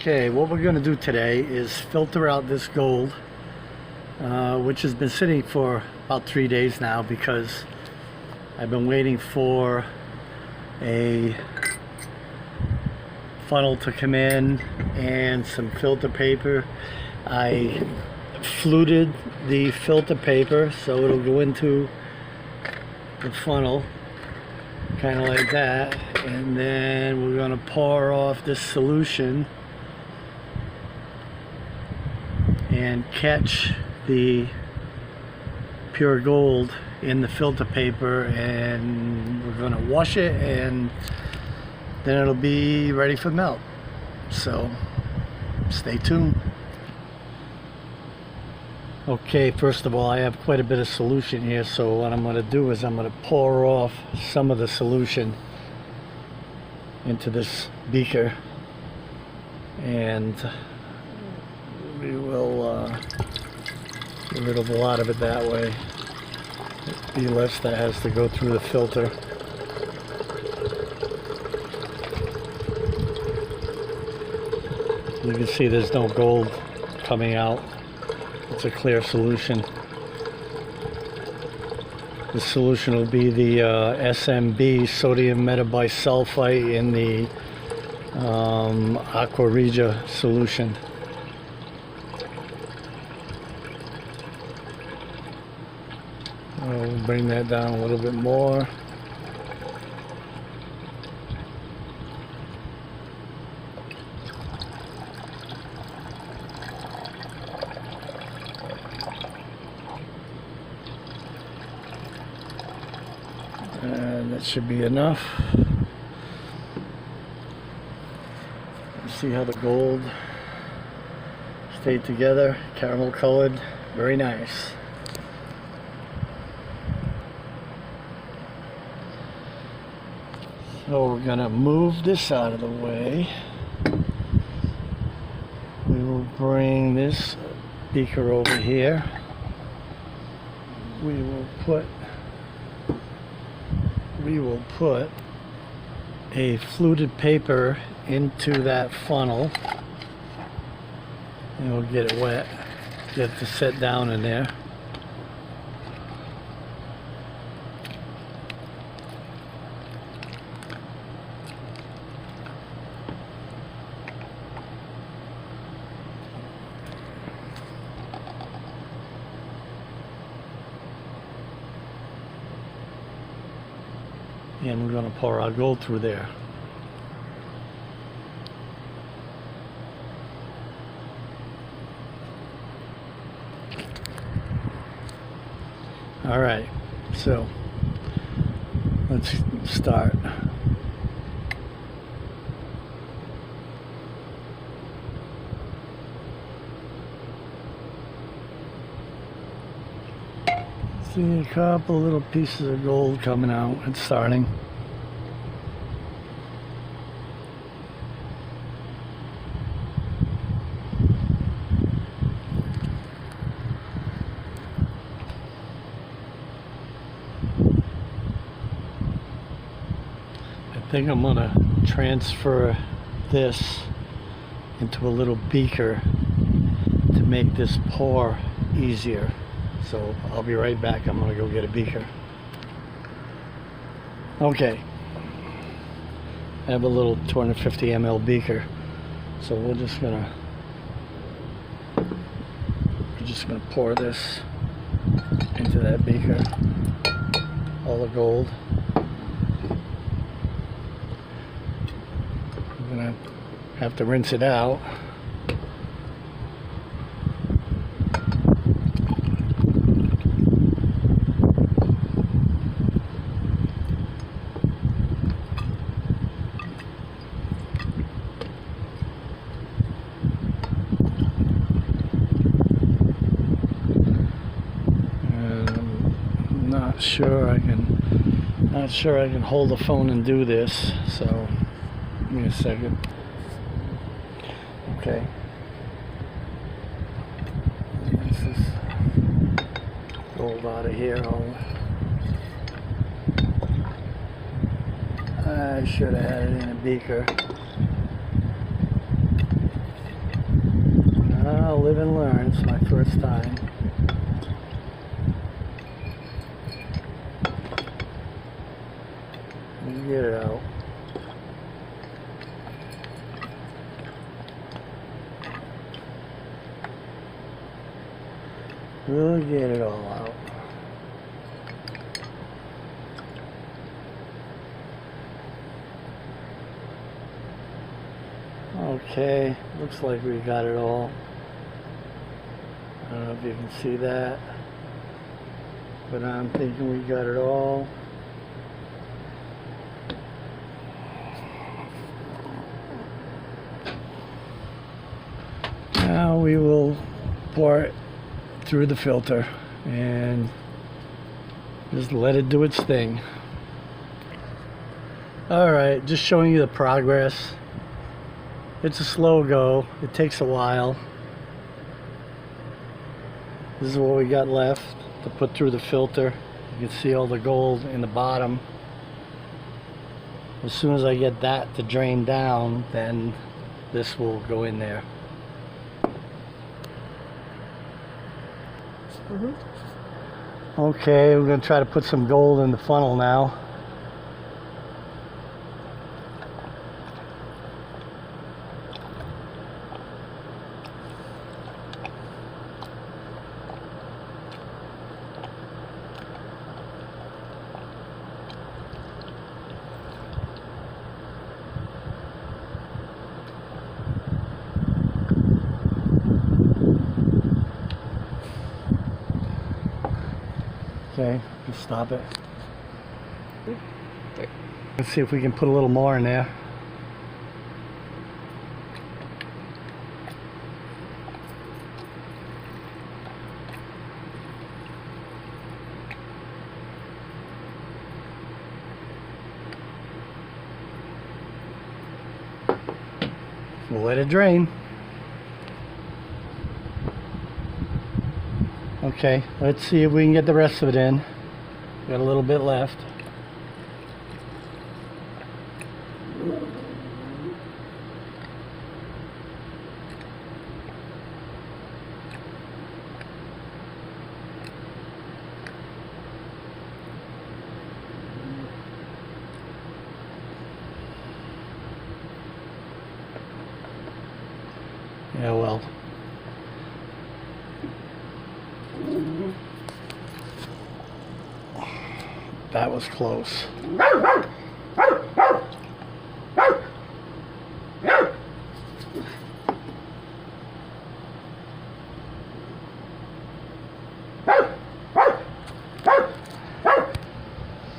Okay, what we're going to do today is filter out this gold, which has been sitting for about 3 days now because I've been waiting for a funnel to come in and some filter paper. I fluted the filter paper so it'll go into the funnel kind of like that, and then we're going to pour off this solution and catch the pure gold in the filter paper, and we're going to wash it and then it'll be ready for melt. So stay tuned. Okay, first of all, I have quite a bit of solution here, so what I'm going to do is I'm going to pour off some of the solution into this beaker, and we will get rid of a lot of it that way. Be less that has to go through the filter. You can see there's no gold coming out. It's a clear solution. The solution will be the SMB, sodium metabisulfite, in the Aqua Regia solution. I'll bring that down a little bit more. And that should be enough. See how the gold stayed together, caramel colored, very nice. So we're gonna move this out of the way. We will bring this beaker over here. We will put a fluted paper into that funnel, and we'll get it wet, get it to set down in there. And we're going to pour our gold through there. All right, so let's start. See a couple little pieces of gold coming out. It's starting. I think I'm gonna transfer this into a little beaker to make this pour easier. So I'll be right back. I'm gonna go get a beaker. Okay, I have a little 250 ml beaker, so we're just gonna pour this into that beaker, all the gold. I'm gonna have to rinse it out. Not sure I can hold the phone and do this, so give me a second. Okay. This is gold out of here. I should have had it in a beaker. rinse my first time. Get it out. We'll get it all out. Okay, looks like we got it all. I don't know if you can see that, but I'm thinking we got it all. Now we will pour it through the filter and just let it do its thing. Alright, just showing you the progress. It's a slow go, it takes a while. This is what we got left to put through the filter. You can see all the gold in the bottom. As soon as I get that to drain down, then this will go in there. Okay, we're going to try to put some gold in the funnel now. Okay, just stop it. Let's see if we can put a little more in there. We'll let it drain. Okay, let's see if we can get the rest of it in. Got a little bit left. Yeah, well. That was close.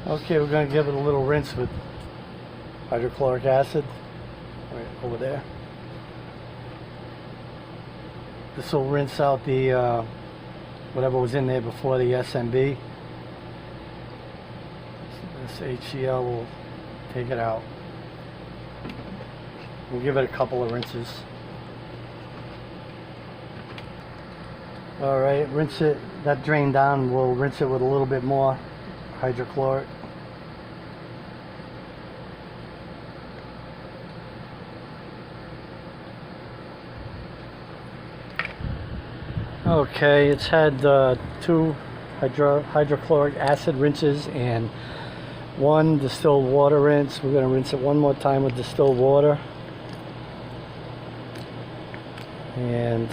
Okay, we're going to give it a little rinse with hydrochloric acid right over there. This will rinse out the whatever was in there before the SMB. This HCl will take it out. We'll give it a couple of rinses. Alright, rinse it, that drained down, we'll rinse it with a little bit more hydrochloric. Okay, it's had 2 hydrochloric acid rinses and 1 distilled water rinse. We're going to rinse it one more time with distilled water. And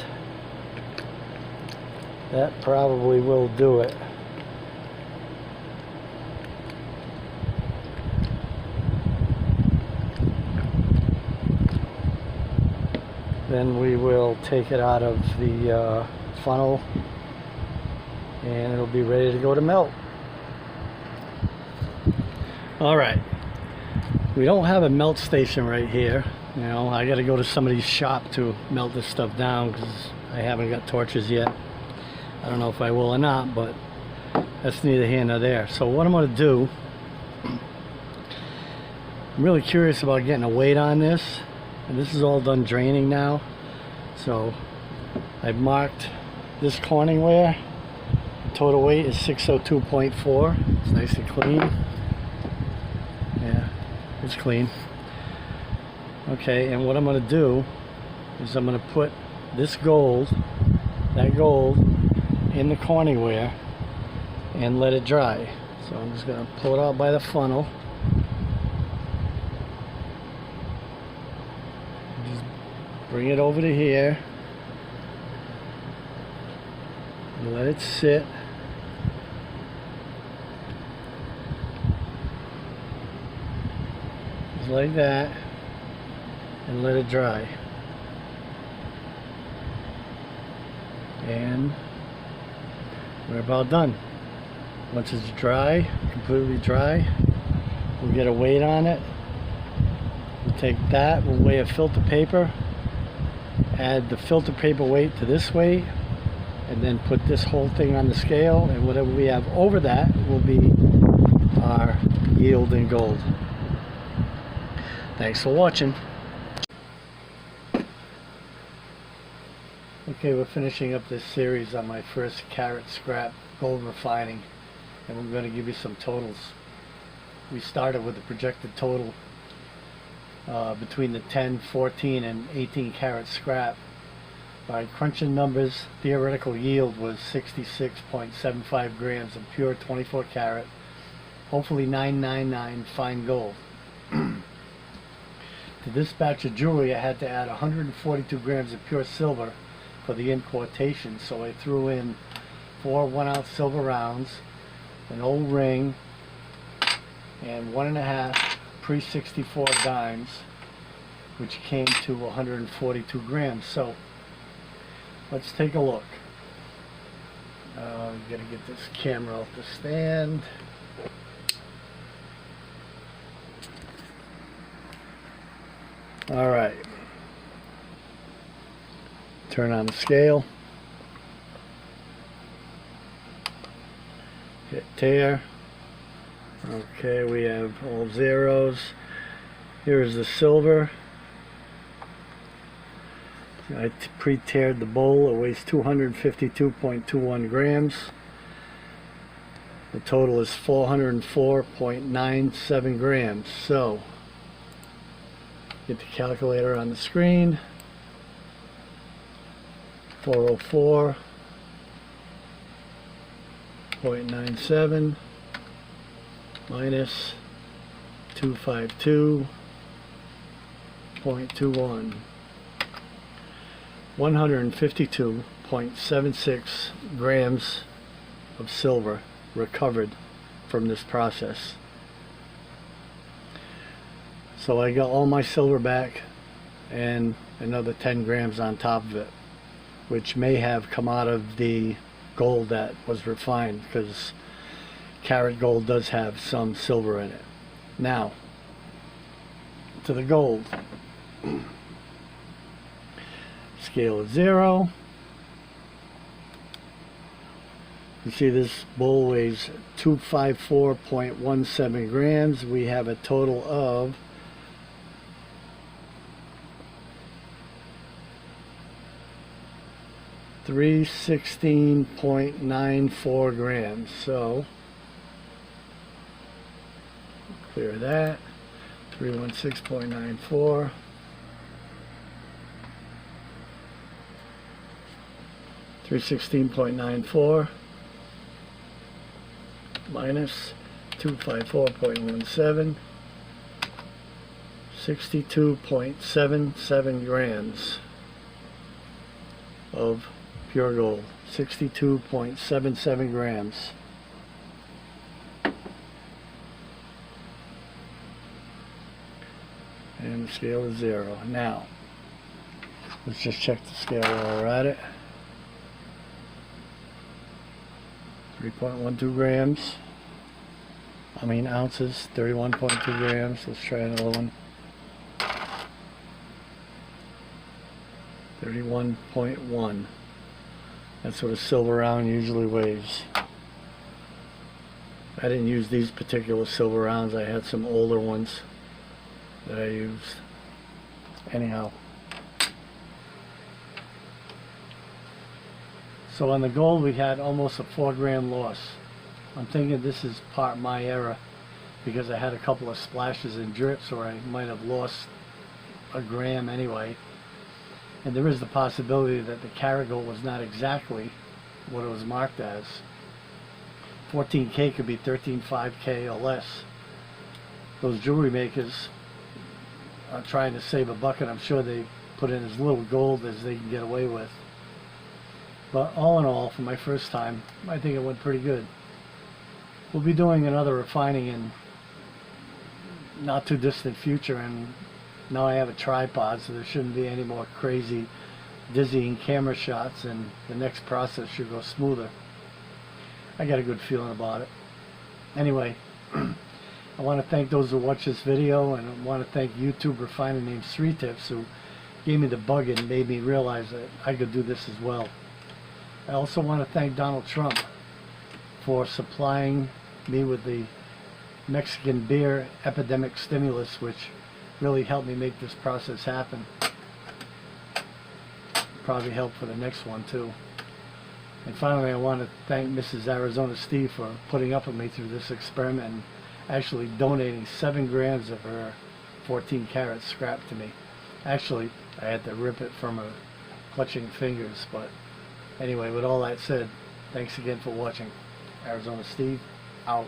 that probably will do it. Then we will take it out of the funnel and it'll be ready to go to melt. Alright, we don't have a melt station right here. You know, I gotta go to somebody's shop to melt this stuff down because I haven't got torches yet. I don't know if I will or not, but that's neither here nor there. So what I'm gonna do, I'm really curious about getting a weight on this, and this is all done draining now. So I've marked this Corningware. Total weight is 602.4. It's nice and clean. Yeah, it's clean. Okay, and what I'm going to do is I'm going to put this gold that gold in the cornyware and let it dry. So I'm just going to pull it out by the funnel. Just bring it over to here and let it sit. Just like that, and let it dry. And we're about done. Once it's dry, completely dry, we'll get a weight on it. We'll take that, we'll weigh a filter paper, add the filter paper weight to this weight, and then put this whole thing on the scale, and whatever we have over that will be our yield in gold. Thanks for watching. Okay, we're finishing up this series on my first Karat scrap gold refining, and we're going to give you some totals. We started with a projected total between the 10, 14, and 18 karat scrap. By crunching numbers, theoretical yield was 66.75 grams of pure 24 karat, hopefully 999 fine gold. To this batch of jewelry, I had to add 142 grams of pure silver for the importation, so I threw in 4 1-ounce silver rounds, an old ring, and 1.5 pre-64 dimes, which came to 142 grams. So let's take a look. Gotta get this camera off the stand. All right. Turn on the scale. Hit tare. Okay, we have all zeros. Here's the silver. I pre-tared the bowl. It weighs 252.21 grams. The total is 404.97 grams. So, get the calculator on the screen. 404.97 minus 252.21. 152.76 grams of silver recovered from this process. So I got all my silver back and another 10 grams on top of it, which may have come out of the gold that was refined, because Karat gold does have some silver in it. Now, to the gold. Scale is 0. You see this bowl weighs 254.17 grams. We have a total of 316.94 grams. So clear that. 316.94. 316.94 minus 254.17, 62.77 grams of pure gold. 62.77 grams. And the scale is 0. Now, let's just check the scale while we're at it. 3.12 grams. Ounces. 31.2 grams. Let's try another one. 31.1. That's what a silver round usually weighs. I didn't use these particular silver rounds. I had some older ones that I used. Anyhow. So on the gold we had almost a 4 gram loss. I'm thinking this is part my error, because I had a couple of splashes and drips, or I might have lost a gram anyway. And there is the possibility that the carat gold was not exactly what it was marked as. 14K could be 13.5K or less. Those jewelry makers are trying to save a buck, and I'm sure they put in as little gold as they can get away with. But all in all, for my first time, I think it went pretty good. We'll be doing another refining in not too distant future, and now I have a tripod, so there shouldn't be any more crazy, dizzying camera shots, and the next process should go smoother. I got a good feeling about it. Anyway, I want to thank those who watch this video, and I want to thank YouTube refiner named Three Tips, who gave me the bug and made me realize that I could do this as well. I also want to thank Donald Trump for supplying me with the Mexican beer epidemic stimulus, which really helped me make this process happen. Probably help for the next one too. And finally, I want to thank Mrs. Arizona Steve for putting up with me through this experiment and actually donating 7 grams of her 14 karat scrap to me. Actually, I had to rip it from her clutching fingers, but anyway, with all that said, thanks again for watching. Arizona Steve, out.